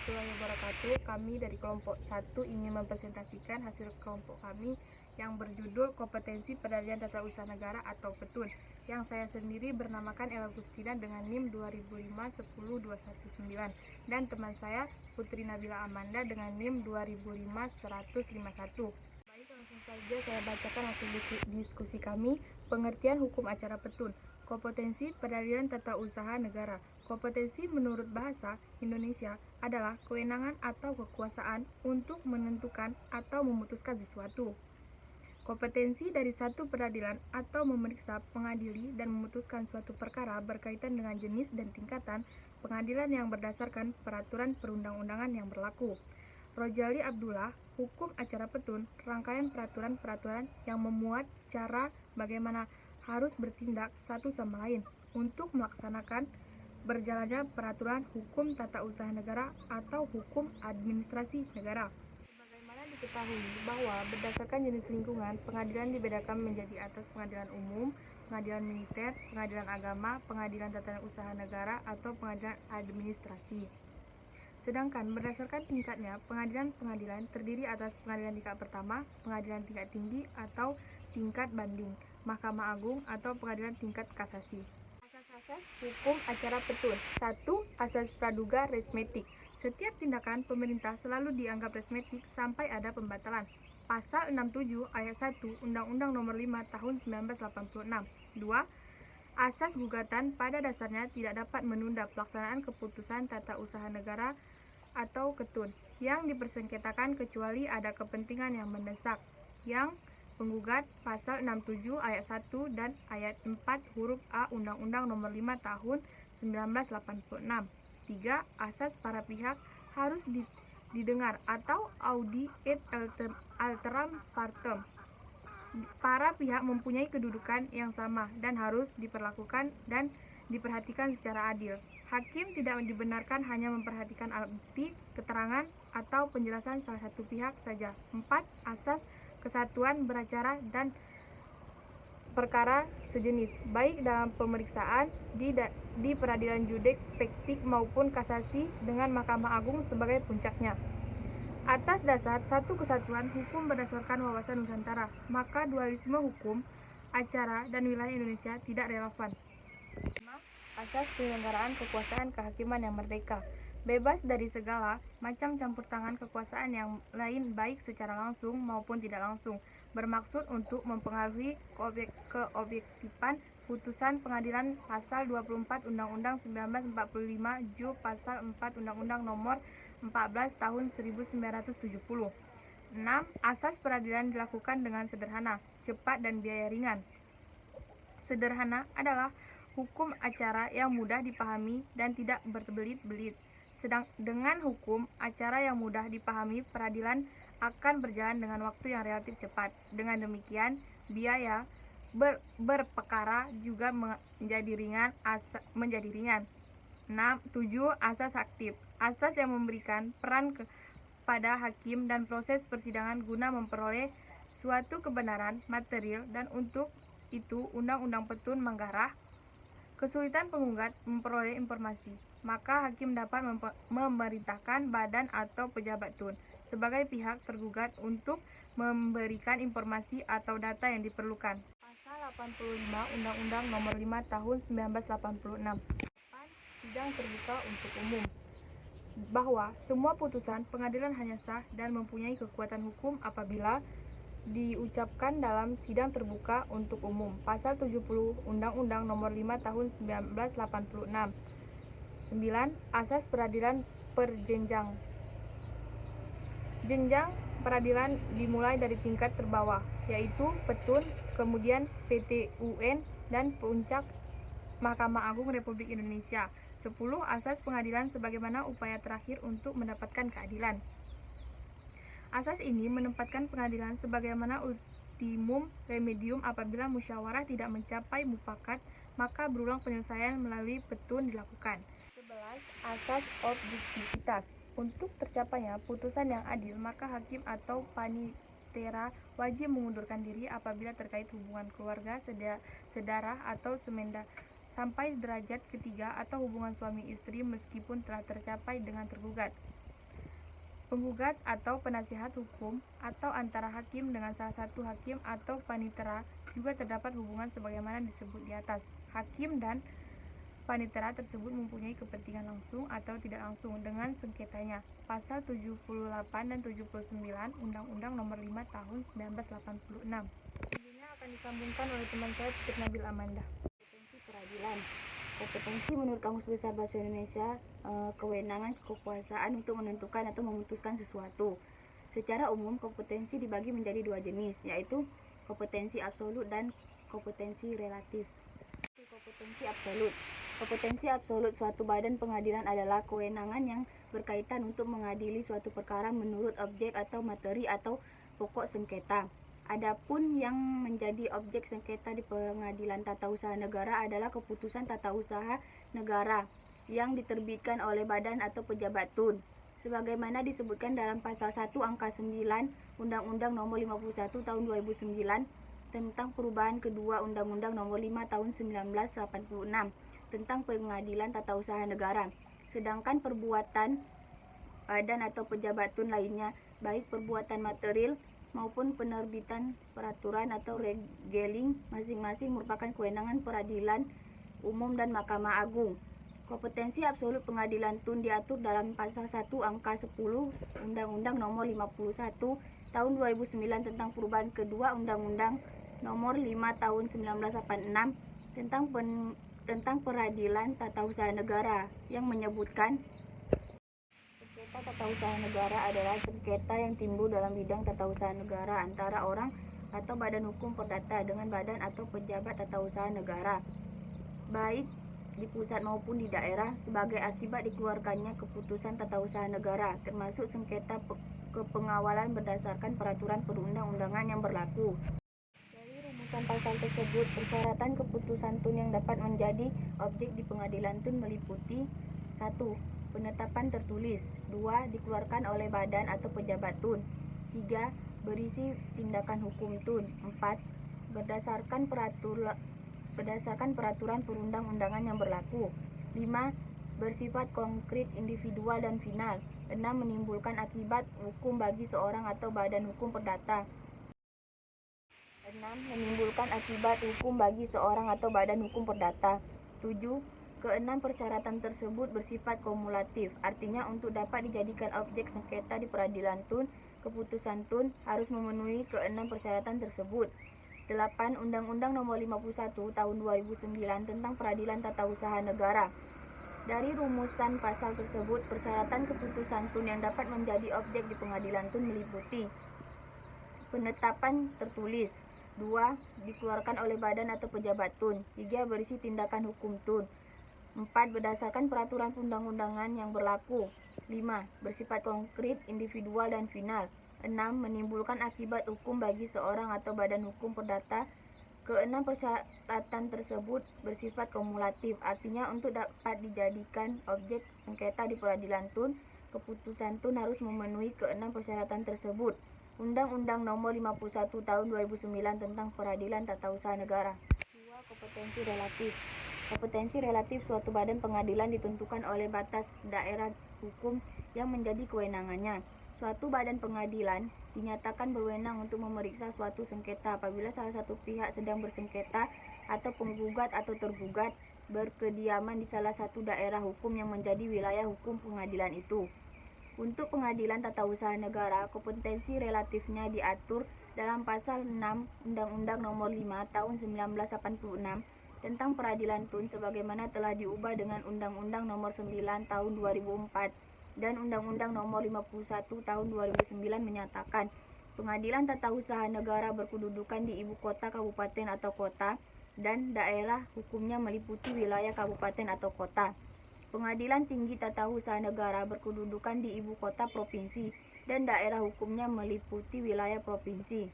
warahmatullahi wabarakatuh. Kami dari kelompok 1 ingin mempresentasikan hasil kelompok kami yang berjudul Kompetensi Peradilan Tata Usaha Negara atau PETUN, yang saya sendiri bernamakan Ella Agustina dengan NIM 2005-10219 dan teman saya Putri Nabila Amanda dengan NIM 2005-151. Baik, langsung saja saya bacakan hasil diskusi kami. Pengertian hukum acara PETUN. Kompetensi peradilan tata usaha negara. Kompetensi menurut bahasa Indonesia adalah kewenangan atau kekuasaan untuk menentukan atau memutuskan sesuatu. Kompetensi dari satu peradilan atau memeriksa, mengadili, dan memutuskan suatu perkara berkaitan dengan jenis dan tingkatan pengadilan yang berdasarkan peraturan perundang-undangan yang berlaku. Rojali Abdullah, Hukum Acara PETUN, rangkaian peraturan-peraturan yang memuat cara bagaimana harus bertindak satu sama lain untuk melaksanakan berjalannya peraturan hukum tata usaha negara atau hukum administrasi negara. Sebagaimana diketahui bahwa berdasarkan jenis lingkungan, pengadilan dibedakan menjadi atas pengadilan umum, pengadilan militer, pengadilan agama, pengadilan tata usaha negara, atau pengadilan administrasi. Sedangkan berdasarkan tingkatnya, pengadilan-pengadilan terdiri atas pengadilan tingkat pertama, pengadilan tingkat tinggi atau tingkat banding, Mahkamah Agung atau pengadilan tingkat kasasi. Asas-asas hukum acara PETUN. 1. Asas praduga resmetik. Setiap tindakan pemerintah selalu dianggap resmetik sampai ada pembatalan. Pasal 67 ayat 1 Undang-Undang Nomor 5 Tahun 1986. 2. Asas gugatan pada dasarnya tidak dapat menunda pelaksanaan keputusan tata usaha negara atau KETUN yang dipersengketakan kecuali ada kepentingan yang mendesak. Yang penggugat pasal 67 ayat 1 dan ayat 4 huruf A Undang-Undang Nomor 5 Tahun 1986. 3. Asas para pihak harus didengar atau audi et alteram partem. Para pihak mempunyai kedudukan yang sama dan harus diperlakukan dan diperhatikan secara adil. Hakim tidak dibenarkan hanya memperhatikan alat bukti, keterangan, atau penjelasan salah satu pihak saja. 4. Asas kesatuan beracara dan perkara sejenis, baik dalam pemeriksaan di peradilan judek, pektik maupun kasasi dengan Mahkamah Agung sebagai puncaknya. Atas dasar satu kesatuan hukum berdasarkan wawasan Nusantara, maka dualisme hukum, acara, dan wilayah Indonesia tidak relevan. 5. Asas penyelenggaraan kekuasaan kehakiman yang merdeka, bebas dari segala macam campur tangan kekuasaan yang lain baik secara langsung maupun tidak langsung, bermaksud untuk mempengaruhi keobjektifan putusan pengadilan. Pasal 24 Undang-Undang 1945 Ju Pasal 4 Undang-Undang Nomor 14 Tahun 1970. 6. Asas peradilan dilakukan dengan sederhana, cepat, dan biaya ringan. Sederhana adalah hukum acara yang mudah dipahami dan tidak berbelit-belit. Sedang dengan hukum acara yang mudah dipahami, peradilan akan berjalan dengan waktu yang relatif cepat. Dengan demikian, biaya berperkara juga menjadi ringan. 7. Asas aktif. Asas yang memberikan peran kepada hakim dan proses persidangan guna memperoleh suatu kebenaran material, dan untuk itu Undang-Undang PETUN menggarap kesulitan penggugat memperoleh informasi, maka hakim dapat memerintahkan badan atau pejabat TUN sebagai pihak tergugat untuk memberikan informasi atau data yang diperlukan. Pasal 85 Undang-Undang Nomor 5 Tahun 1986. 8. Sidang terbuka untuk umum. Bahwa semua putusan pengadilan hanya sah dan mempunyai kekuatan hukum apabila diucapkan dalam sidang terbuka untuk umum. Pasal 70 Undang-Undang Nomor 5 Tahun 1986. 9. Asas peradilan berjenjang. Jenjang peradilan dimulai dari tingkat terbawah, yaitu PETUN, kemudian PT-UN, dan puncak Mahkamah Agung Republik Indonesia. 10. Asas pengadilan sebagaimana upaya terakhir untuk mendapatkan keadilan. Asas ini menempatkan pengadilan sebagaimana ultimum remedium apabila musyawarah tidak mencapai mufakat, maka berulang penyelesaian melalui PETUN dilakukan. 11. Asas objektivitas. Untuk tercapainya putusan yang adil, maka hakim atau panitera wajib mengundurkan diri apabila terkait hubungan keluarga, sedarah, atau semenda sampai derajat ketiga atau hubungan suami istri meskipun telah tercapai dengan tergugat. Penggugat atau penasihat hukum atau antara hakim dengan salah satu hakim atau panitera juga terdapat hubungan sebagaimana disebut di atas. Hakim dan panitera tersebut mempunyai kepentingan langsung atau tidak langsung dengan sengketanya. Pasal 78 dan 79 Undang-Undang Nomor 5 Tahun 1986. Selanjutnya akan disambungkan oleh teman saya Titik Nabil Amanda. Kompetensi peradilan. Kompetensi menurut Kamus Besar Bahasa Indonesia, kewenangan kekuasaan untuk menentukan atau memutuskan sesuatu. Secara umum, kompetensi dibagi menjadi dua jenis, yaitu kompetensi absolut dan kompetensi relatif. Kompetensi absolut. Kompetensi absolut suatu badan pengadilan adalah kewenangan yang berkaitan untuk mengadili suatu perkara menurut objek atau materi atau pokok sengketa. Adapun yang menjadi objek sengketa di Pengadilan Tata Usaha Negara adalah keputusan tata usaha negara yang diterbitkan oleh badan atau pejabat tun, sebagaimana disebutkan dalam pasal 1 angka 9 Undang-Undang Nomor 51 Tahun 2009 tentang perubahan kedua Undang-Undang Nomor 5 Tahun 1986 tentang Pengadilan Tata Usaha Negara. Sedangkan perbuatan badan atau pejabat tun lainnya, baik perbuatan material maupun penerbitan peraturan atau regeling, masing-masing merupakan kewenangan peradilan umum dan Mahkamah Agung. Kompetensi absolut pengadilan tun diatur dalam pasal 1 angka 10 Undang-Undang Nomor 51 Tahun 2009 tentang perubahan kedua Undang-Undang Nomor 5 Tahun 1986 tentang peradilan tata usaha negara yang menyebutkan sengketa tata usaha negara adalah sengketa yang timbul dalam bidang tata usaha negara antara orang atau badan hukum perdata dengan badan atau pejabat tata usaha negara, baik di pusat maupun di daerah, sebagai akibat dikeluarkannya keputusan tata usaha negara, termasuk sengketa kepengawalan berdasarkan peraturan perundang-undangan yang berlaku. Dari rumusan pasal tersebut, persyaratan keputusan tun yang dapat menjadi objek di pengadilan tun meliputi 1. Penetapan tertulis. 2. Dikeluarkan oleh badan atau pejabat tun. 3. Berisi tindakan hukum tun. 4. Berdasarkan peraturan perundang-undangan yang berlaku. 5. Bersifat konkret, individual dan final. 6. Menimbulkan akibat hukum bagi seorang atau badan hukum perdata. 6. Menimbulkan akibat hukum bagi seorang atau badan hukum perdata. 7. Keenam persyaratan tersebut bersifat kumulatif, artinya untuk dapat dijadikan objek sengketa di peradilan tun, keputusan tun harus memenuhi keenam persyaratan tersebut. 8. Undang-Undang Nomor 51 Tahun 2009 tentang Peradilan Tata Usaha Negara. Dari rumusan pasal tersebut, persyaratan keputusan tun yang dapat menjadi objek di pengadilan tun meliputi penetapan tertulis. 2. Dikeluarkan oleh badan atau pejabat tun. 3. Berisi tindakan hukum tun. 4. Berdasarkan peraturan perundang-undangan yang berlaku. 5. Bersifat konkret, individual dan final. 6. Menimbulkan akibat hukum bagi seorang atau badan hukum perdata. Keenam persyaratan tersebut bersifat kumulatif, artinya untuk dapat dijadikan objek sengketa di peradilan tun, keputusan tun harus memenuhi keenam persyaratan tersebut. Undang-Undang Nomor 51 Tahun 2009 tentang Peradilan Tata Usaha Negara. 2. Kompetensi relatif. Kompetensi relatif suatu badan pengadilan ditentukan oleh batas daerah hukum yang menjadi kewenangannya. Suatu badan pengadilan dinyatakan berwenang untuk memeriksa suatu sengketa apabila salah satu pihak sedang bersengketa atau penggugat atau tergugat berkediaman di salah satu daerah hukum yang menjadi wilayah hukum pengadilan itu. Untuk Pengadilan Tata Usaha Negara, kompetensi relatifnya diatur dalam pasal 6 Undang-Undang Nomor 5 Tahun 1986 tentang Peradilan Tun sebagaimana telah diubah dengan Undang-Undang Nomor 9 Tahun 2004 dan Undang-Undang Nomor 51 Tahun 2009 menyatakan Pengadilan Tata Usaha Negara berkedudukan di ibu kota kabupaten atau kota dan daerah hukumnya meliputi wilayah kabupaten atau kota. Pengadilan Tinggi Tata Usaha Negara berkedudukan di ibu kota provinsi dan daerah hukumnya meliputi wilayah provinsi.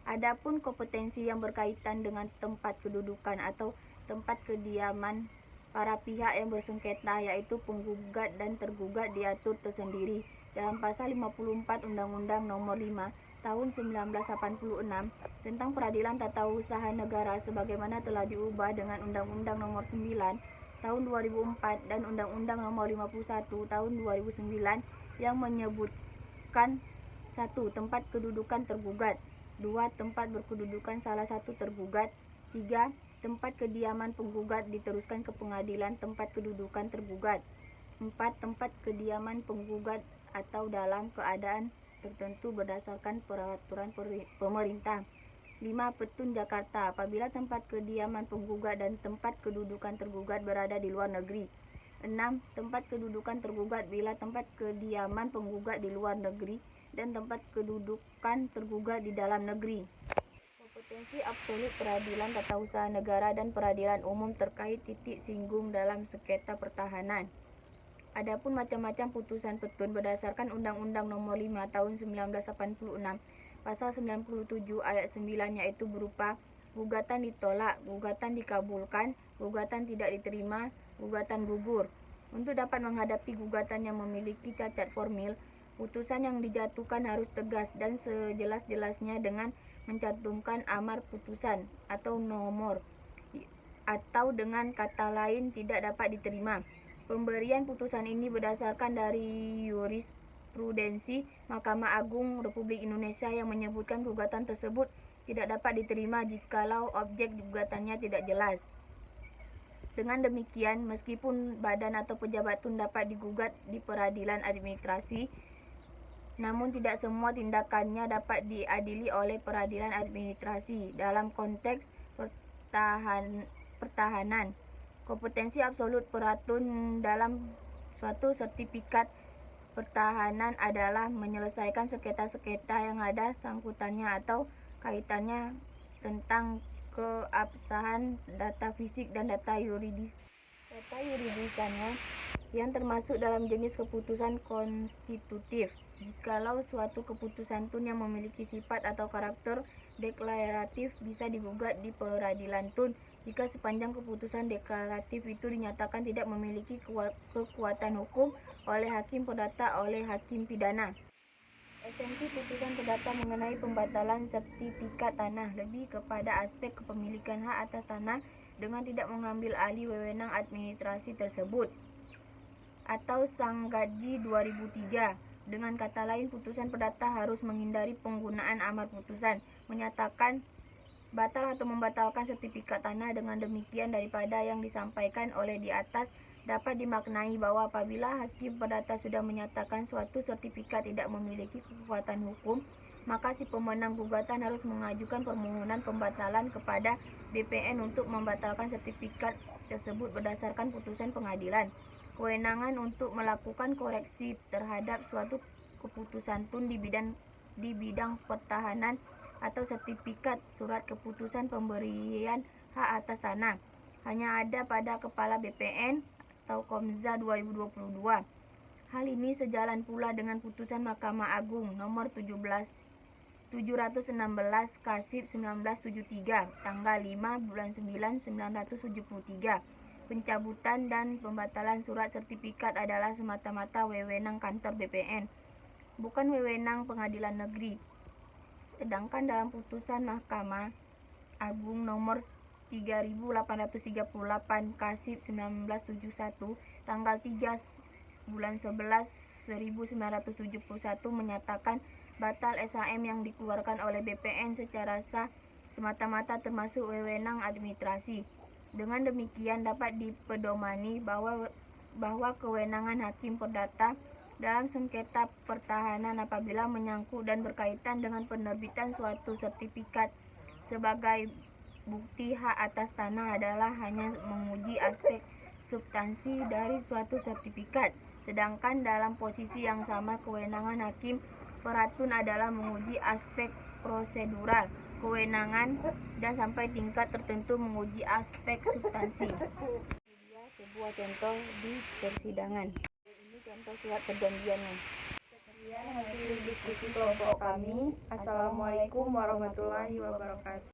Adapun kompetensi yang berkaitan dengan tempat kedudukan atau tempat kediaman para pihak yang bersengketa yaitu penggugat dan tergugat diatur tersendiri dalam pasal 54 Undang-Undang Nomor 5 Tahun 1986 tentang Peradilan Tata Usaha Negara sebagaimana telah diubah dengan Undang-Undang Nomor 9 tahun 2004 dan Undang-Undang Nomor 51 tahun 2009 yang menyebutkan 1. Tempat kedudukan tergugat, 2. Tempat berkedudukan salah satu tergugat, 3. Tempat kediaman penggugat diteruskan ke pengadilan tempat kedudukan tergugat, 4. Tempat kediaman penggugat atau dalam keadaan tertentu berdasarkan peraturan pemerintah. 5. Petun Jakarta, apabila tempat kediaman penggugat dan tempat kedudukan tergugat berada di luar negeri. 6. Tempat kedudukan tergugat bila tempat kediaman penggugat di luar negeri dan tempat kedudukan tergugat di dalam negeri. Kompetensi absolut peradilan tata usaha negara dan peradilan umum terkait titik singgung dalam sengketa pertahanan. Adapun macam-macam putusan petun berdasarkan Undang-Undang Nomor 5 Tahun 1986 Pasal 97 ayat 9 yaitu berupa gugatan ditolak, gugatan dikabulkan, gugatan tidak diterima, gugatan gugur. Untuk dapat menghadapi gugatan yang memiliki cacat formil, putusan yang dijatuhkan harus tegas dan sejelas-jelasnya dengan mencantumkan amar putusan atau nomor, atau dengan kata lain tidak dapat diterima. Pemberian putusan ini berdasarkan dari jurisprudensi Mahkamah Agung Republik Indonesia yang menyebutkan gugatan tersebut tidak dapat diterima jikalau objek gugatannya tidak jelas. Dengan demikian, meskipun badan atau pejabat tun dapat digugat di peradilan administrasi, namun tidak semua tindakannya dapat diadili oleh peradilan administrasi. Dalam konteks pertahanan, kompetensi absolut peratun dalam suatu sertifikat pertahanan adalah menyelesaikan sengketa-sengketa yang ada sangkutannya atau kaitannya tentang keabsahan data fisik dan data yuridisannya yang termasuk dalam jenis keputusan konstitutif. Jikalau suatu keputusan tun yang memiliki sifat atau karakter deklaratif bisa digugat di peradilan tun jika sepanjang keputusan deklaratif itu dinyatakan tidak memiliki kekuatan hukum oleh hakim perdata oleh hakim pidana. Esensi putusan perdata mengenai pembatalan sertifikat tanah lebih kepada aspek kepemilikan hak atas tanah dengan tidak mengambil alih wewenang administrasi tersebut atau Sanggaji 2003. Dengan kata lain, putusan perdata harus menghindari penggunaan amar putusan menyatakan batal atau membatalkan sertifikat tanah. Dengan demikian, daripada yang disampaikan oleh di atas dapat dimaknai bahwa apabila hakim perdata sudah menyatakan suatu sertifikat tidak memiliki kekuatan hukum, maka si pemenang gugatan harus mengajukan permohonan pembatalan kepada BPN untuk membatalkan sertifikat tersebut berdasarkan putusan pengadilan. Kewenangan untuk melakukan koreksi terhadap suatu keputusan tun di bidang pertahanan atau sertifikat surat keputusan pemberian hak atas tanah hanya ada pada Kepala BPN atau Komza 2022. Hal ini sejalan pula dengan putusan Mahkamah Agung nomor 716 Kasib 1973 tanggal 5 bulan 9 1973. Pencabutan dan pembatalan surat sertifikat adalah semata-mata wewenang kantor BPN, bukan wewenang pengadilan negeri. Sedangkan dalam putusan Mahkamah Agung nomor 3838 Kasib 1971 tanggal 3 bulan 11 1971 menyatakan batal SHM yang dikeluarkan oleh BPN secara sah semata-mata termasuk wewenang administrasi. Dengan demikian dapat dipedomani bahwa kewenangan hakim perdata dalam sengketa pertahanan apabila menyangkut dan berkaitan dengan penerbitan suatu sertifikat sebagai bukti hak atas tanah adalah hanya menguji aspek substansi dari suatu sertifikat. Sedangkan dalam posisi yang sama kewenangan hakim peratun adalah menguji aspek prosedural kewenangan dan sampai tingkat tertentu menguji aspek substansi. Sebuah contoh di persidangan. Ini contoh surat perjanjiannya. Sekian hasil diskusi kelompok kami. Assalamualaikum warahmatullahi wabarakatuh.